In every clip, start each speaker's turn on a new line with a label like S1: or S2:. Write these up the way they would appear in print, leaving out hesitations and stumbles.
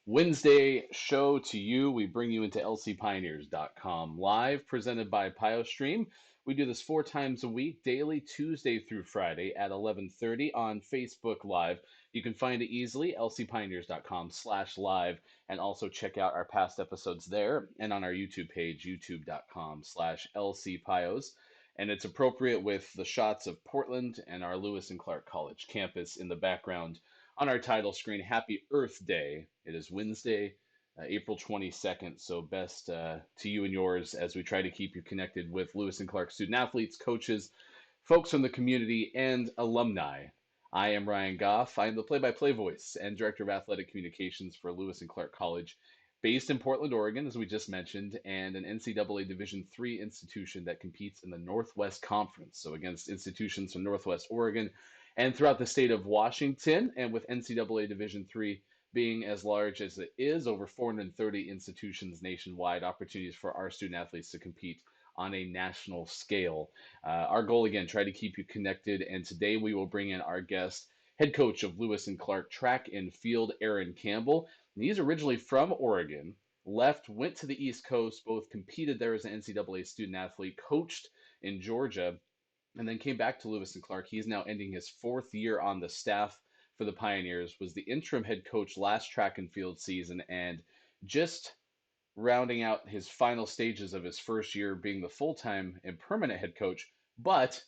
S1: Wednesday show to you. We bring you into lcpioneers.com live, presented by Pios. We do this 4 times a week, daily, Tuesday through Friday at 11:30 on Facebook Live. You can find it easily, lcpioneers.com/live, and also check out our past episodes there and on our YouTube page, youtube.com/lcpios. And it's appropriate with the shots of Portland and our Lewis and Clark College campus in the background on our title screen. Happy Earth Day. It is Wednesday, April 22nd. So, best to you and yours as we try to keep you connected with Lewis and Clark student athletes, coaches, folks from the community, and alumni. I am Ryan Goff. I am the play by play voice and director of athletic communications for Lewis and Clark College, based in Portland, Oregon, as we just mentioned, and an NCAA Division III institution that competes in the Northwest Conference. So, against institutions from Northwest Oregon and throughout the state of Washington, and with NCAA Division III being as large as it is, over 430 institutions nationwide, opportunities for our student athletes to compete on a national scale. Our goal, again, try to keep you connected, and today we will bring in our guest, head coach of Lewis and Clark track and field, Aaron Campbell. And he's originally from Oregon, left, went to the East Coast, both competed there as an NCAA student athlete, coached in Georgia, and then came back to Lewis and Clark. He's now ending his 4th year on the staff for the Pioneers, was the interim head coach last track and field season, and just rounding out his final stages of his first year being the full-time and permanent head coach. But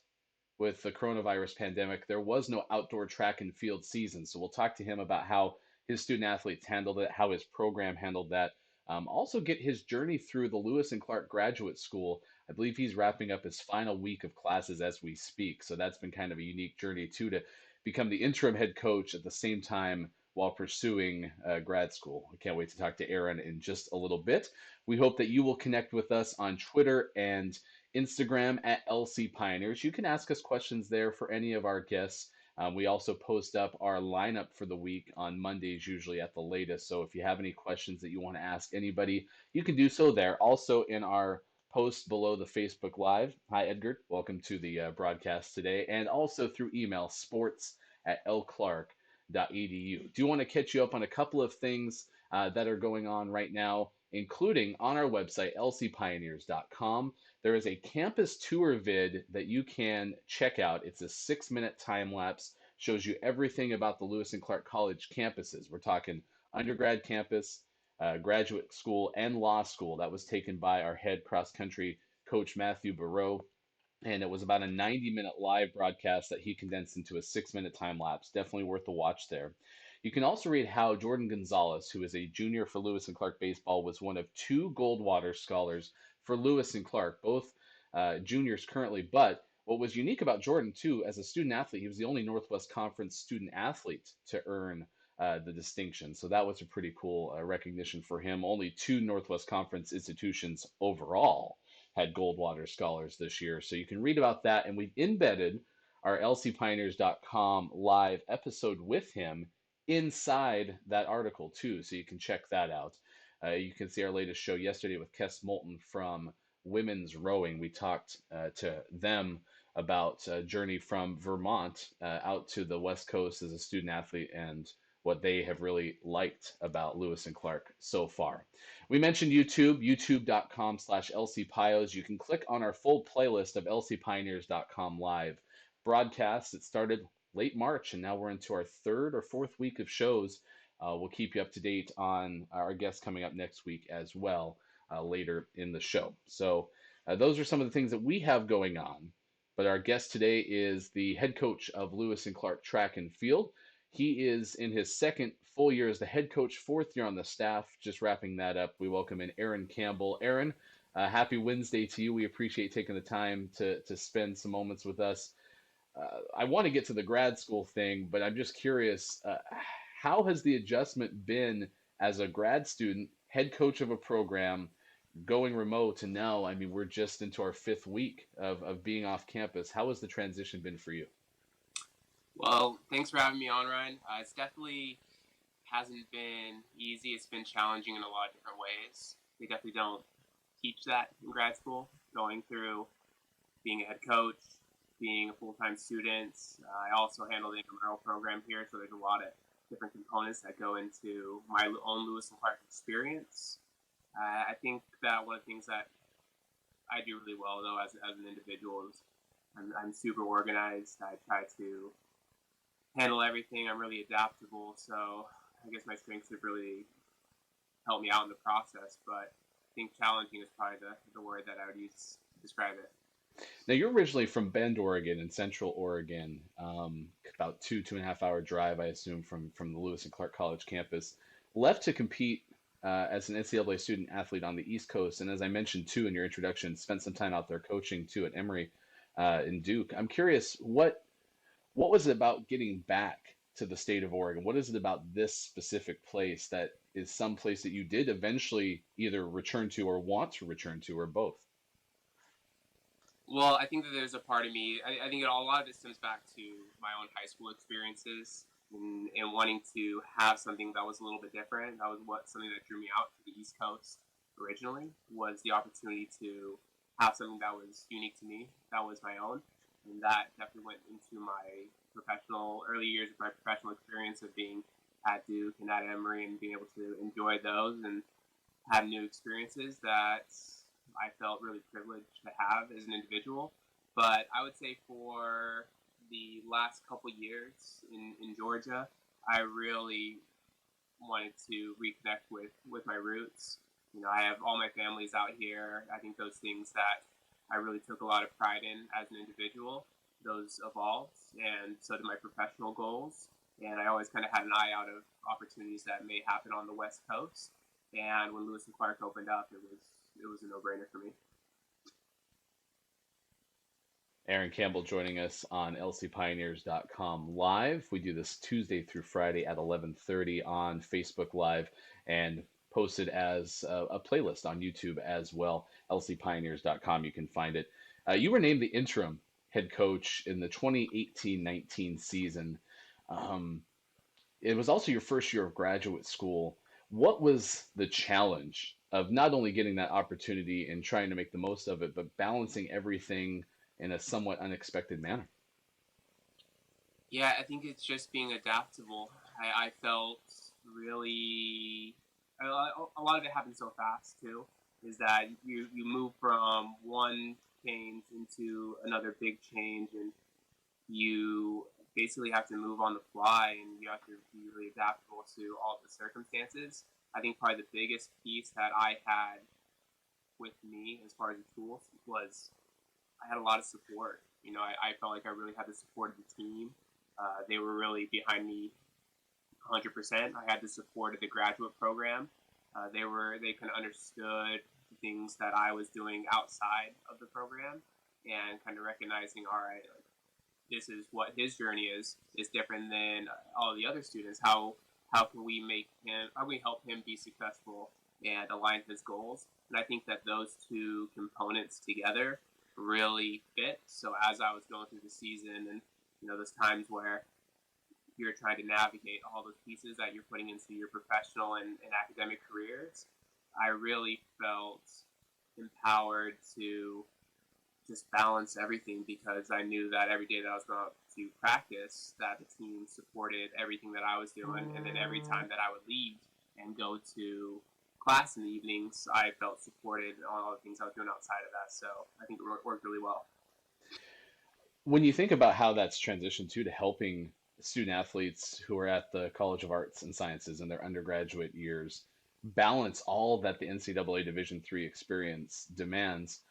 S1: with the coronavirus pandemic, there was no outdoor track and field season. So we'll talk to him about how his student athletes handled it, how his program handled that. Also get his journey through the Lewis and Clark Graduate School. I believe he's wrapping up his final week of classes as we speak. So that's been kind of a unique journey too, to become the interim head coach at the same time while pursuing grad school. I can't wait to talk to Aaron in just a little bit. We hope that you will connect with us on Twitter and Instagram at LC Pioneers. You can ask us questions there for any of our guests. We also post up our lineup for the week on Mondays, usually at the latest. So if you have any questions that you want to ask anybody, you can do so there. Also in our post below the Facebook Live. Hi, Edgar. Welcome to the broadcast today. And also through email, sports@lclark.edu. Do want to catch you up on a couple of things that are going on right now, including on our website, lcpioneers.com. There is a campus tour vid that you can check out. It's a 6-minute time lapse, shows you everything about the Lewis and Clark College campuses. We're talking undergrad campus, graduate school, and law school. That was taken by our head cross country coach, Matthew Barreau. And it was about a 90-minute live broadcast that he condensed into a 6-minute time lapse. Definitely worth the watch there. You can also read how Jordan Gonzalez, who is a junior for Lewis and Clark baseball, was one of 2 Goldwater scholars for Lewis and Clark, both juniors currently. But what was unique about Jordan, too, as a student athlete, he was the only Northwest Conference student athlete to earn the distinction. So that was a pretty cool recognition for him. Only 2 Northwest Conference institutions overall had Goldwater scholars this year. So you can read about that. And we've embedded our lcpioneers.com live episode with him inside that article too. So you can check that out. You can see our latest show yesterday with Kess Moulton from women's rowing. We talked to them about a journey from Vermont out to the West Coast as a student athlete and what they have really liked about Lewis and Clark so far. We mentioned YouTube, youtube.com/lcpios. You can click on our full playlist of lcpioneers.com live broadcasts. It started late March, and now we're into our 3rd or 4th week of shows. We'll keep you up to date on our guests coming up next week as well later in the show. So those are some of the things that we have going on. But our guest today is the head coach of Lewis and Clark track and field. He is in his 2nd full year as the head coach, 4th year on the staff. Just wrapping that up, we welcome in Aaron Campbell. Aaron, happy Wednesday to you. We appreciate taking the time to spend some moments with us. I want to get to the grad school thing, but I'm just curious, how has the adjustment been as a grad student, head coach of a program, going remote, and now, I mean, we're just into our 5th week of being off campus. How has the transition been for you?
S2: Well, thanks for having me on, Ryan. It's definitely hasn't been easy. It's been challenging in a lot of different ways. They definitely don't teach that in grad school, going through being a head coach, being a full-time student. I also handle the intramural program here, so there's a lot of different components that go into my own Lewis and Clark experience. I think that one of the things that I do really well, though, as an individual is I'm super organized. I try to handle everything. I'm really adaptable. So I guess my strengths have really helped me out in the process. But I think challenging is probably the word that I would use to describe it.
S1: Now, you're originally from Bend, Oregon, in Central Oregon, about 2.5 hour drive, I assume, from the Lewis and Clark College campus. Left to compete as an NCAA student athlete on the East Coast, and as I mentioned too in your introduction, spent some time out there coaching too at Emory in Duke. I'm curious, what was it about getting back to the state of Oregon? What is it about this specific place that is some place that you did eventually either return to or want to return to, or both?
S2: Well, I think that there's a part of me. I think a lot of it stems back to my own high school experiences and wanting to have something that was a little bit different. That was something that drew me out to the East Coast originally, was the opportunity to have something that was unique to me, that was my own, and that definitely went into my professional early years of my professional experience of being at Duke and at Emory and being able to enjoy those and have new experiences that I felt really privileged to have as an individual. But I would say for the last couple years in Georgia, I really wanted to reconnect with my roots. I have all my families out here. I think those things that I really took a lot of pride in as an individual, those evolved, and so did my professional goals. And I always kind of had an eye out of opportunities that may happen on the West Coast. And when Lewis and Clark opened up, it was a no-brainer for me.
S1: Aaron Campbell joining us on lcpioneers.com live. We do this Tuesday through Friday at 11:30 on Facebook Live and posted as a playlist on YouTube as well. lcpioneers.com, you can find it. You were named the interim head coach in the 2018-19 season. Um, it was also your first year of graduate school. What was the challenge of not only getting that opportunity and trying to make the most of it, but balancing everything in a somewhat unexpected manner?
S2: Yeah, I think it's just being adaptable. I felt really a lot of it happened so fast too. Is that you move from one change into another big change, and you basically have to move on the fly, and you have to be really adaptable to all the circumstances. I think probably the biggest piece that I had with me as far as the tools was I had a lot of support. I felt like I really had the support of the team. They were really behind me 100%. I had the support of the graduate program. They kind of understood the things that I was doing outside of the program and kind of recognizing, all right, like, this is what his journey is different than all the other students. How can we help him be successful and align his goals? And I think that those two components together really fit. So as I was going through the season, and those times where you're trying to navigate all those pieces that you're putting into your professional and academic careers, I really felt empowered to just balance everything, because I knew that every day that I was going to practice, that the team supported everything that I was doing, and then every time that I would leave and go to class in the evenings, I felt supported on all the things I was doing outside of that. So I think it worked really well.
S1: When you think about how that's transitioned to helping student athletes who are at the College of Arts and Sciences in their undergraduate years balance all that the NCAA Division III experience demands,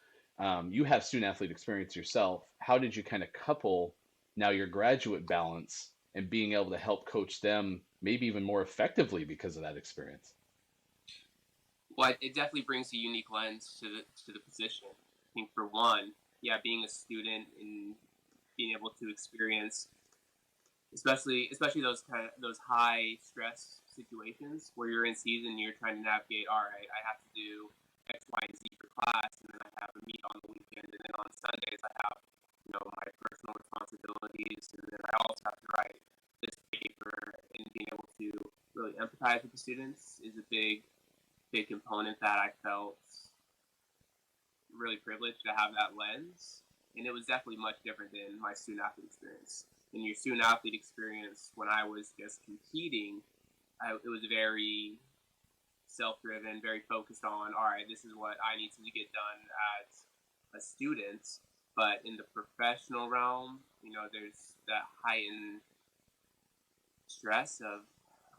S1: you have student athlete experience yourself. How did you kind of couple now your graduate balance and being able to help coach them maybe even more effectively because of that experience?
S2: Well, it definitely brings a unique lens to the position. I think for one, yeah, being a student and being able to experience, especially those high stress situations where you're in season, you're trying to navigate. All right, I have to do X, Y, and Z for class, and then I have a meet on the weekend, and then on Sundays I have my personal responsibilities, and then I also have to write this paper. And being able to really empathize with the students is a big component that I felt really privileged to have that lens. And it was definitely much different than my student athlete experience. in your student athlete experience, when I was just competing, it was very self-driven, very focused on, all right, this is what I need to get done as a student. But in the professional realm, there's that heightened stress of,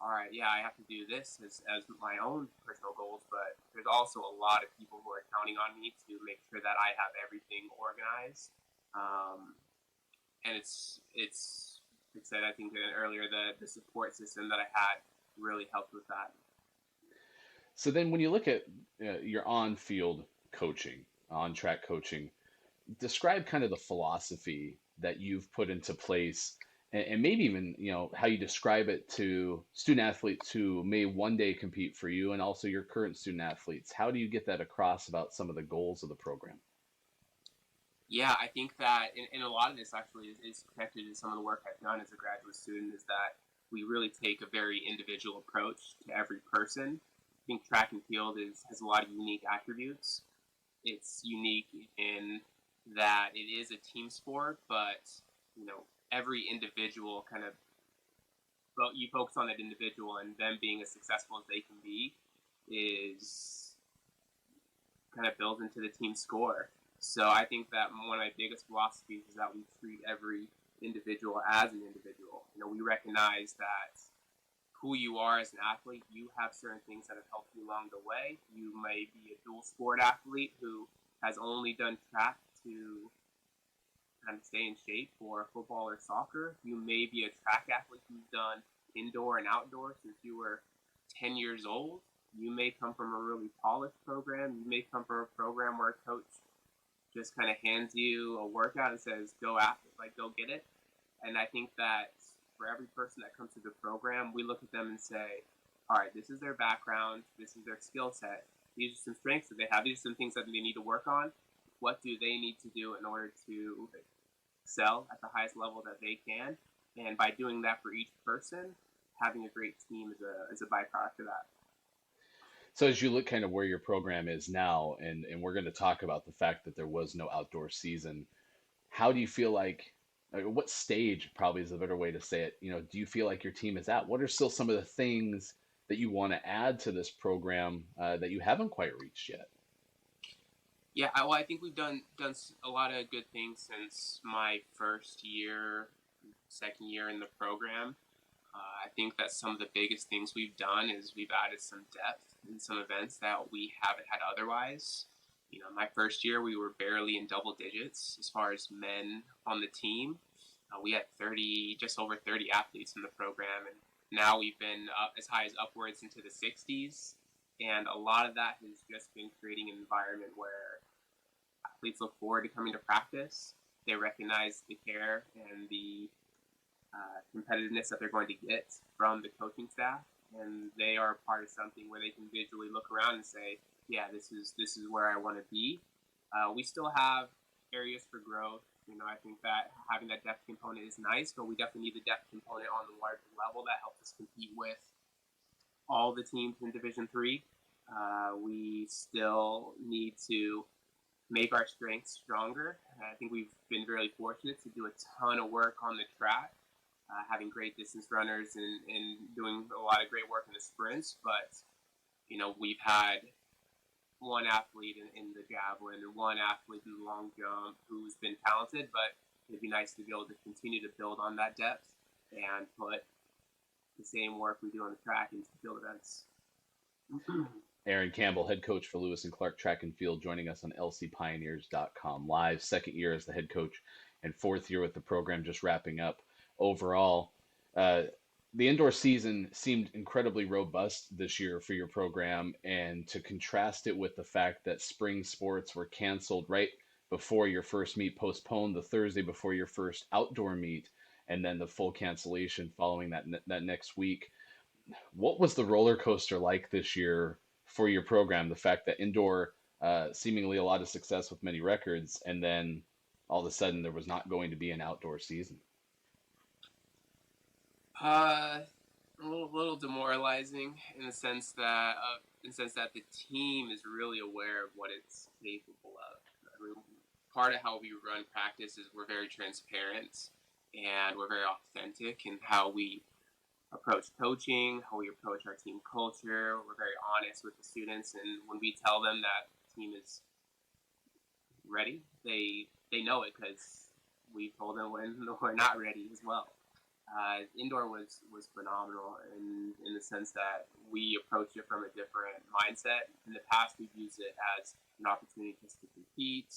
S2: all right, yeah, I have to do this as my own personal goals, but there's also a lot of people who are counting on me to make sure that I have everything organized. And it's like I said, I think earlier, the support system that I had really helped with that.
S1: So then when you look at your on-field coaching, on-track coaching, describe kind of the philosophy that you've put into place and maybe even how you describe it to student athletes who may one day compete for you and also your current student athletes. How do you get that across about some of the goals of the program?
S2: Yeah, I think that in a lot of this actually is connected to some of the work I've done as a graduate student, is that we really take a very individual approach to every person. I think track and field has a lot of unique attributes. It's unique in that it is a team sport, but every individual kind of, you focus on that individual, and them being as successful as they can be is kind of built into the team score. So I think that one of my biggest philosophies is that we treat every individual as an individual. We recognize that who you are as an athlete, you have certain things that have helped you along the way. You may be a dual sport athlete who has only done track to kind of stay in shape for football or soccer. You may be a track athlete who's done indoor and outdoor since you were 10 years old. You may come from a really polished program. You may come from a program where a coach just kind of hands you a workout and says, go after it, like, go get it. And I think that for every person that comes to the program, we look at them and say, all right, this is their background, this is their skill set, these are some strengths that they have, these are some things that they need to work on. What do they need to do in order to excel at the highest level that they can? And by doing that for each person, having a great team is a byproduct of that.
S1: So as you look kind of where your program is now, and we're going to talk about the fact that there was no outdoor season, how do you feel like, what stage probably is a better way to say it, do you feel like your team is at? What are still some of the things that you want to add to this program that you haven't quite reached yet?
S2: Yeah, well, I think we've done a lot of good things since my first year, second year in the program. I think that some of the biggest things we've done is we've added some depth in some events that we haven't had otherwise. My first year, we were barely in double digits as far as men on the team. We had just over 30 athletes in the program, and now we've been up as high as upwards into the 60s. And a lot of that has just been creating an environment where athletes look forward to coming to practice. They recognize the care and the competitiveness that they're going to get from the coaching staff, and they are part of something where they can visually look around and say, yeah, this is where I want to be. We still have areas for growth. I think that having that depth component is nice, but we definitely need the depth component on the larger level that helps us compete with all the teams in Division III. We still need to make our strengths stronger. I think we've been really fortunate to do a ton of work on the track, having great distance runners and doing a lot of great work in the sprints. But, we've had one athlete in the javelin and one athlete in the long jump who's been talented, but it'd be nice to be able to continue to build on that depth and put the same work we do on the track into field events.
S1: Aaron Campbell, head coach for Lewis and Clark Track and Field, joining us on lcpioneers.com live. Second year as the head coach and fourth year with the program, just wrapping up. Overall, the indoor season seemed incredibly robust this year for your program, and to contrast it with the fact that spring sports were canceled right before your first meet, postponed the Thursday before your first outdoor meet, and then the full cancellation following that next week. What was the roller coaster like this year for your program? The fact that indoor, seemingly a lot of success with many records, and then all of a sudden there was not going to be an outdoor season.
S2: A little demoralizing in the sense that the team is really aware of what it's capable of. I mean, part of how we run practice is we're very transparent, and we're very authentic in how we approach coaching, how we approach our team culture. We're very honest with the students, and when we tell them that the team is ready, they know it because we told them when we're not ready as well. Indoor was phenomenal in the sense that we approached it from a different mindset. In the past, we've used it as an opportunity just to compete.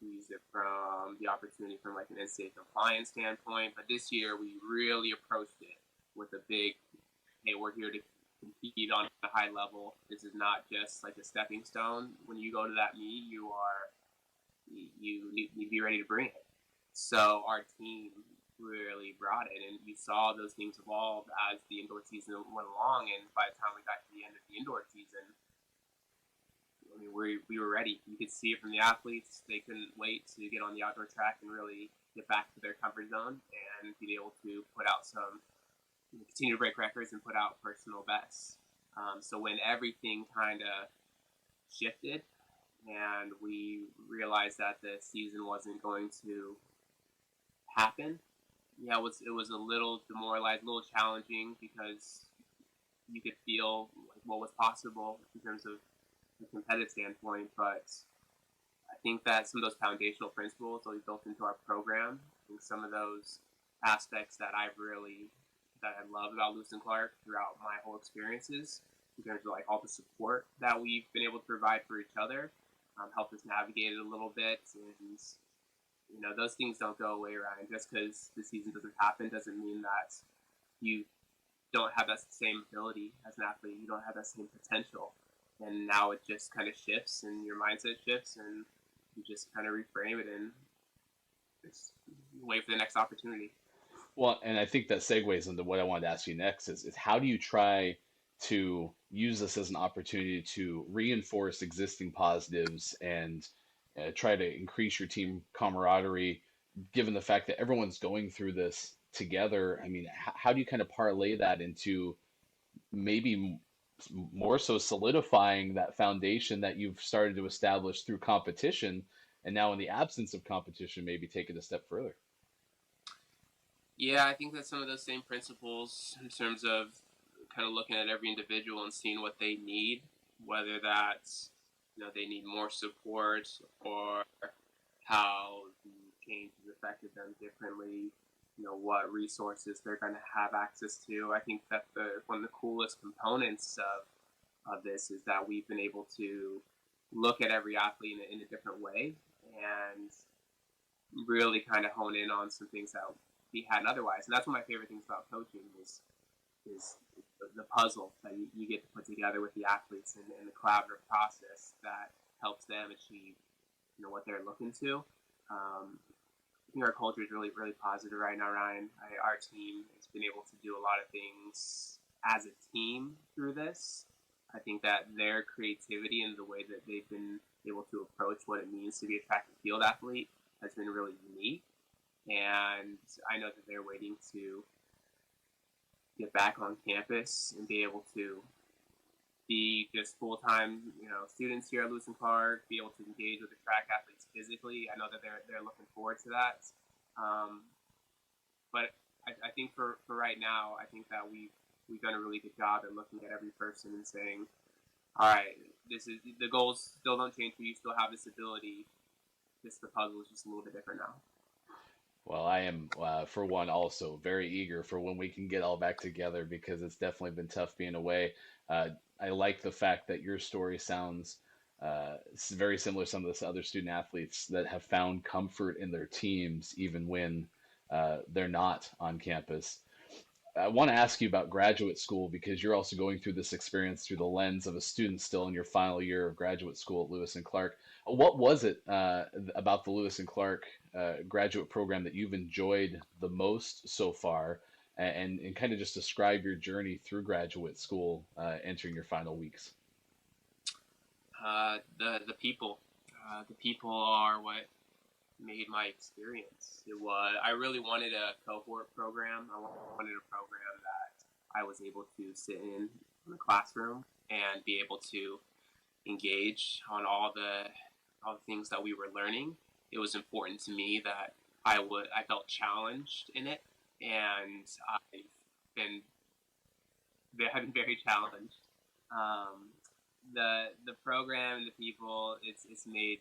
S2: We used it from the opportunity from like an NCAA compliance standpoint, but this year we really approached it with a big, hey, we're here to compete on a high level. This is not just like a stepping stone. When you go to that meet, you need to be ready to bring it. So our team really brought it, and you saw those things evolve as the indoor season went along. And by the time we got to the end of the indoor season, I mean, we were ready. You could see it from the athletes; they couldn't wait to get on the outdoor track and really get back to their comfort zone and be able to put out some, continue to break records and put out personal bests. So when everything kind of shifted and we realized that the season wasn't going to happen, yeah, it was a little demoralized, a little challenging because you could feel like what was possible in terms of a competitive standpoint. But I think that some of those foundational principles that we built into our program, I think some of those aspects that I love about Lewis and Clark throughout my whole experiences, in terms of like all the support that we've been able to provide for each other, helped us navigate it a little bit. And those things don't go away, Ryan. Just because the season doesn't happen doesn't mean that you don't have that same ability as an athlete. You don't have that same potential. And now it just kind of shifts, and your mindset shifts, and you just kind of reframe it and just wait for the next opportunity.
S1: Well, and I think that segues into what I wanted to ask you next is how do you try to use this as an opportunity to reinforce existing positives and try to increase your team camaraderie, given the fact that everyone's going through this together? I mean, how do you kind of parlay that into maybe more so solidifying that foundation that you've started to establish through competition, and now in the absence of competition, maybe take it a step further?
S2: Yeah, I think that some of those same principles in terms of kind of looking at every individual and seeing what they need, whether that's they need more support or how the change has affected them differently, what resources they're going to have access to. I think that one of the coolest components of this is that we've been able to look at every athlete in a different way and really kind of hone in on some things that we hadn't otherwise. And that's one of my favorite things about coaching is the puzzle that you get to put together with the athletes and the collaborative process that helps them achieve what they're looking to. I think our culture is really, really positive right now, Ryan. Our team has been able to do a lot of things as a team through this. I think that their creativity and the way that they've been able to approach what it means to be a track and field athlete has been really unique. And I know that they're waiting to get back on campus and be able to be just full-time, students here at Lewis and Clark, be able to engage with the track athletes physically. I know that they're looking forward to that. But I think for right now, I think that we've done a really good job at looking at every person and saying, all right, this is the goals still don't change for you. Still have this ability. Just the puzzle is just a little bit different now.
S1: Well, I am, for one, also very eager for when we can get all back together because it's definitely been tough being away. I like the fact that your story sounds very similar to some of the other student athletes that have found comfort in their teams even when they're not on campus. I want to ask you about graduate school because you're also going through this experience through the lens of a student still in your final year of graduate school at Lewis and Clark. What was it about the Lewis and Clark graduate program that you've enjoyed the most so far? And kind of just describe your journey through graduate school, entering your final weeks.
S2: The people are what made my experience. I really wanted a cohort program. I wanted a program that I was able to sit in the classroom and be able to engage on all the things that we were learning. It was important to me that I felt challenged in it, and I've been been very challenged. Um, the program, the people, it's made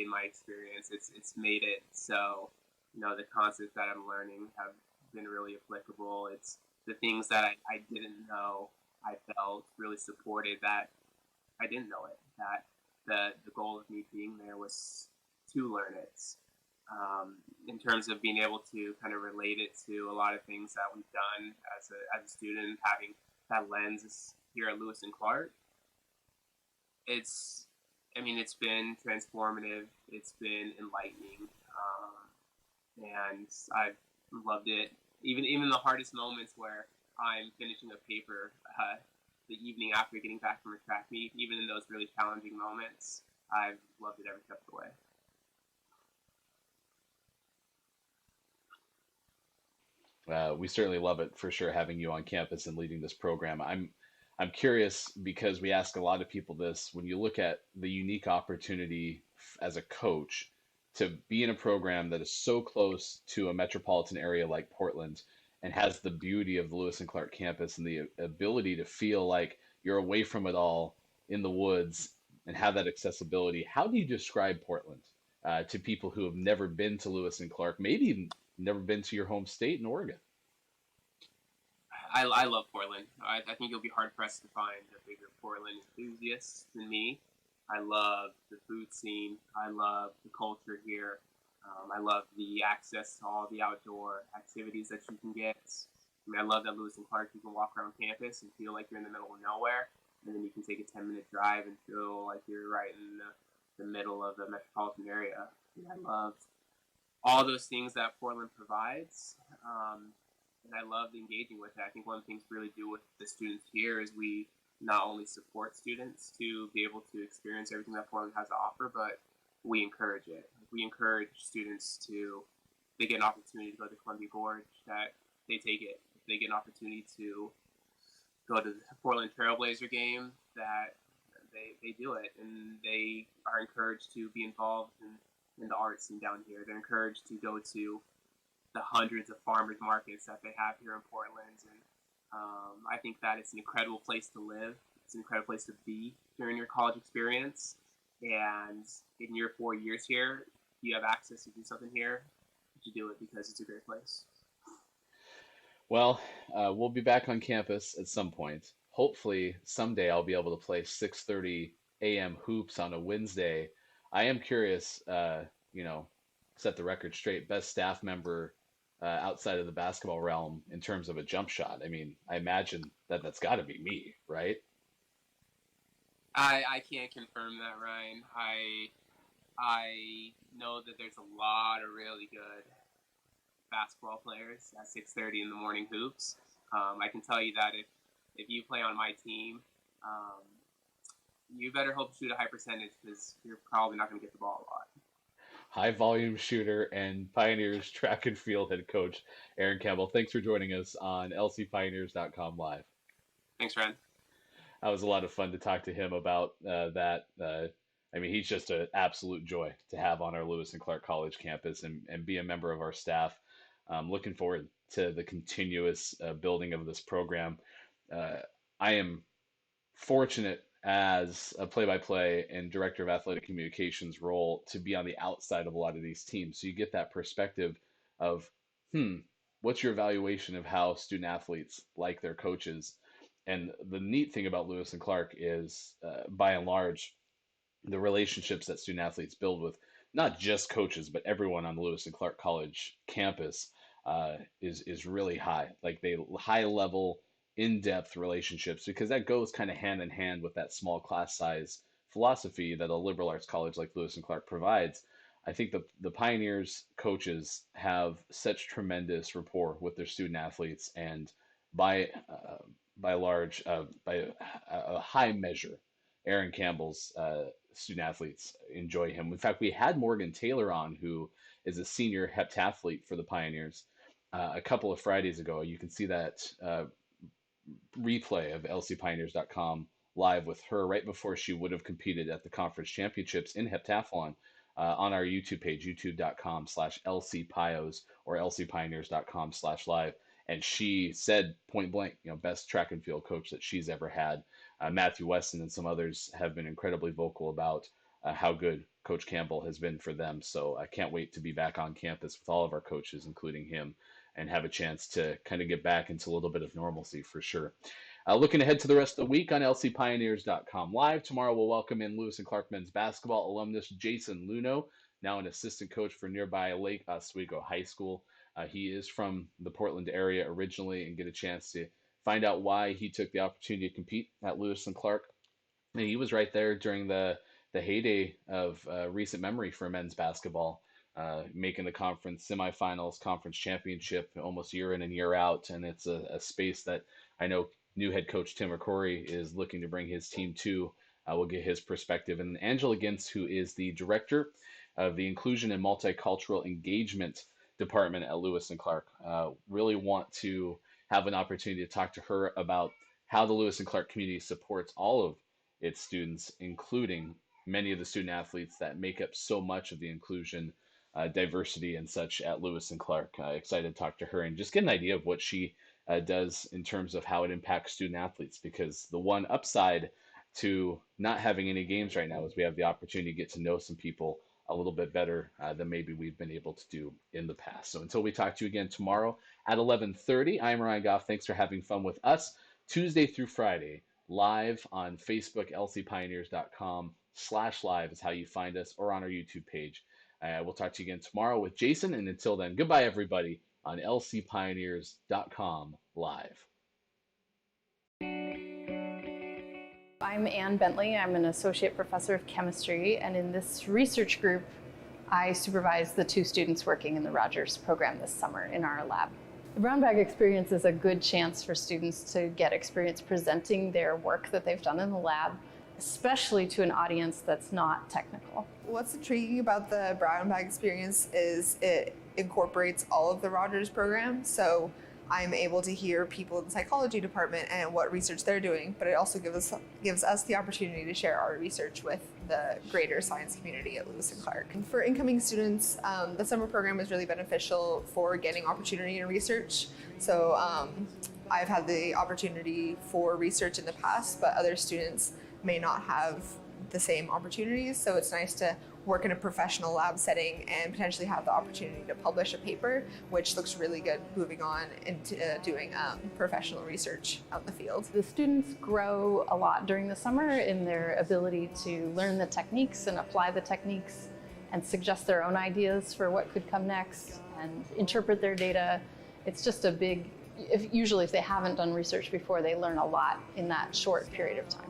S2: my experience. It's made it so, the concepts that I'm learning have been really applicable. It's the things that I didn't know, I felt really supported, that I didn't know it. That the goal of me being there was to learn it. In terms of being able to kind of relate it to a lot of things that we've done as a student, having that lens here at Lewis and Clark, it's it's been transformative. It's been enlightening, and I've loved it. Even the hardest moments where I'm finishing a paper the evening after getting back from a track meet, even in those really challenging moments, I've loved it every step of the way.
S1: We certainly love it for sure having you on campus and leading this program. I'm curious because we ask a lot of people this. When you look at the unique opportunity as a coach to be in a program that is so close to a metropolitan area like Portland and has the beauty of the Lewis and Clark campus and the ability to feel like you're away from it all in the woods and have that accessibility. How do you describe Portland to people who have never been to Lewis and Clark, maybe even never been to your home state in Oregon?
S2: I love Portland. I think you'll be hard pressed to find a bigger Portland enthusiast than me. I love the food scene. I love the culture here. I love the access to all the outdoor activities that you can get. I love that Lewis and Clark, you can walk around campus and feel like you're in the middle of nowhere, and then you can take a 10-minute drive and feel like you're right in the middle of the metropolitan area. I love all those things that Portland provides. And I loved engaging with it. I think one of the things we really do with the students here is we not only support students to be able to experience everything that Portland has to offer, but we encourage it. We encourage students to, if they get an opportunity to go to Columbia Gorge, that they take it. If they get an opportunity to go to the Portland Trailblazer game, that they do it. And they are encouraged to be involved in the art scene down here. They're encouraged to go to the hundreds of farmers markets that they have here in Portland. And I think that it's an incredible place to live. It's an incredible place to be during your college experience. And in your 4 years here, if you have access to do something here, you do it because it's a great place.
S1: Well, we'll be back on campus at some point. Hopefully, someday I'll be able to play 6:30 a.m. hoops on a Wednesday. I am curious, you know, set the record straight, best staff member outside of the basketball realm in terms of a jump shot. I mean, I imagine that that's got to be me, right?
S2: I can't confirm that, Ryan. I know that there's a lot of really good basketball players at 6:30 in the morning hoops. I can tell you that if you play on my team, um, you better hope to shoot a high percentage because you're probably not going to get the ball a lot.
S1: High volume shooter and Pioneers track and field head coach Aaron Campbell. Thanks for joining us on lcpioneers.com live.
S2: Thanks, Ryan.
S1: That was a lot of fun to talk to him about that. I mean, he's just an absolute joy to have on our Lewis and Clark College campus and be a member of our staff. Looking forward to the continuous building of this program. Uh, I am fortunate as a play-by-play and director of athletic communications role to be on the outside of a lot of these teams. So you get that perspective of, hmm, what's your evaluation of how student athletes like their coaches? And the neat thing about Lewis and Clark is, by and large, the relationships that student athletes build with not just coaches, but everyone on the Lewis and Clark College campus is really high. Like they high level, in depth relationships because that goes kind of hand in hand with that small class size philosophy that a liberal arts college like Lewis and Clark provides. I think the Pioneers coaches have such tremendous rapport with their student athletes, and by by large, by a high measure, Aaron Campbell's student athletes enjoy him. In fact, we had Morgan Taylor on, who is a senior heptathlete for the Pioneers, a couple of Fridays ago. You can see that replay of lcpioneers.com live with her right before she would have competed at the conference championships in heptathlon. on our YouTube page, youtube.com/LCPios or lcpioneers.com/live. And she said point blank, best track and field coach that she's ever had. Matthew Weston and some others have been incredibly vocal about how good Coach Campbell has been for them. So I can't wait to be back on campus with all of our coaches, including him, and have a chance to kind of get back into a little bit of normalcy for sure. Looking ahead to the rest of the week on lcpioneers.com live. Tomorrow we'll welcome in Lewis and Clark men's basketball alumnus Jason Luno, now an assistant coach for nearby Lake Oswego High School. He is from the Portland area originally, and get a chance to find out why he took the opportunity to compete at Lewis and Clark. And he was right there during the heyday of recent memory for men's basketball, making the conference semifinals, conference championship almost year in and year out. And it's a space that I know new head coach Tim McCrory is looking to bring his team to. We'll get his perspective. And Angela Gintz, who is the director of the Inclusion and Multicultural Engagement Department at Lewis and Clark, really want to have an opportunity to talk to her about how the Lewis and Clark community supports all of its students, including many of the student athletes that make up so much of the inclusion, diversity, and such at Lewis and Clark. Excited to talk to her and just get an idea of what she does in terms of how it impacts student athletes, because the one upside to not having any games right now is we have the opportunity to get to know some people a little bit better than maybe we've been able to do in the past. So until we talk to you again tomorrow at 11:30, I'm Ryan Goff. Thanks for having fun with us Tuesday through Friday, live on Facebook. lcpioneers.com/live is how you find us, or on our YouTube page. We'll talk to you again tomorrow with Jason. And until then, goodbye, everybody, on lcpioneers.com live.
S3: I'm Ann Bentley. I'm an associate professor of chemistry, and in this research group, I supervise the 2 students working in the Rogers program this summer in our lab. The brown bag experience is a good chance for students to get experience presenting their work that they've done in the lab, especially to an audience that's not technical.
S4: What's intriguing about the brown bag experience is it incorporates all of the Rogers program. So I'm able to hear people in the psychology department and what research they're doing, but it also gives us the opportunity to share our research with the greater science community at Lewis and Clark. And for incoming students, the summer program is really beneficial for getting opportunity in research. So I've had the opportunity for research in the past, but other students may not have the same opportunities. So it's nice to work in a professional lab setting and potentially have the opportunity to publish a paper, which looks really good moving on into doing professional research out in the field.
S3: The students grow a lot during the summer in their ability to learn the techniques and apply the techniques and suggest their own ideas for what could come next and interpret their data. It's just a big, usually if they haven't done research before, they learn a lot in that short period of time.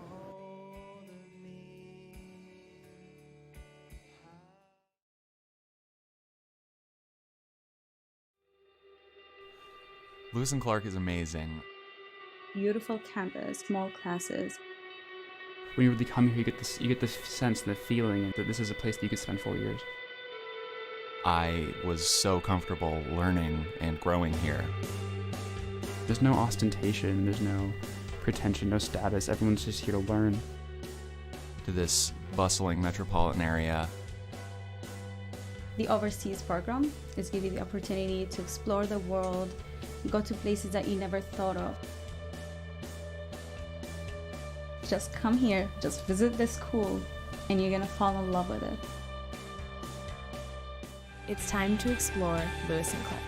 S5: Lewis and Clark is amazing.
S6: Beautiful campus, small classes.
S7: When you really come here, you get this sense, the feeling that this is a place that you could spend 4 years.
S5: I was so comfortable learning and growing here.
S7: There's no ostentation, there's no pretension, no status. Everyone's just here to learn.
S5: To this bustling metropolitan area.
S6: The overseas program is giving you the opportunity to explore the world, go to places that you never thought of. Just come here, just visit the school, and you're gonna fall in love with it.
S8: It's time to explore Lewis and Clark.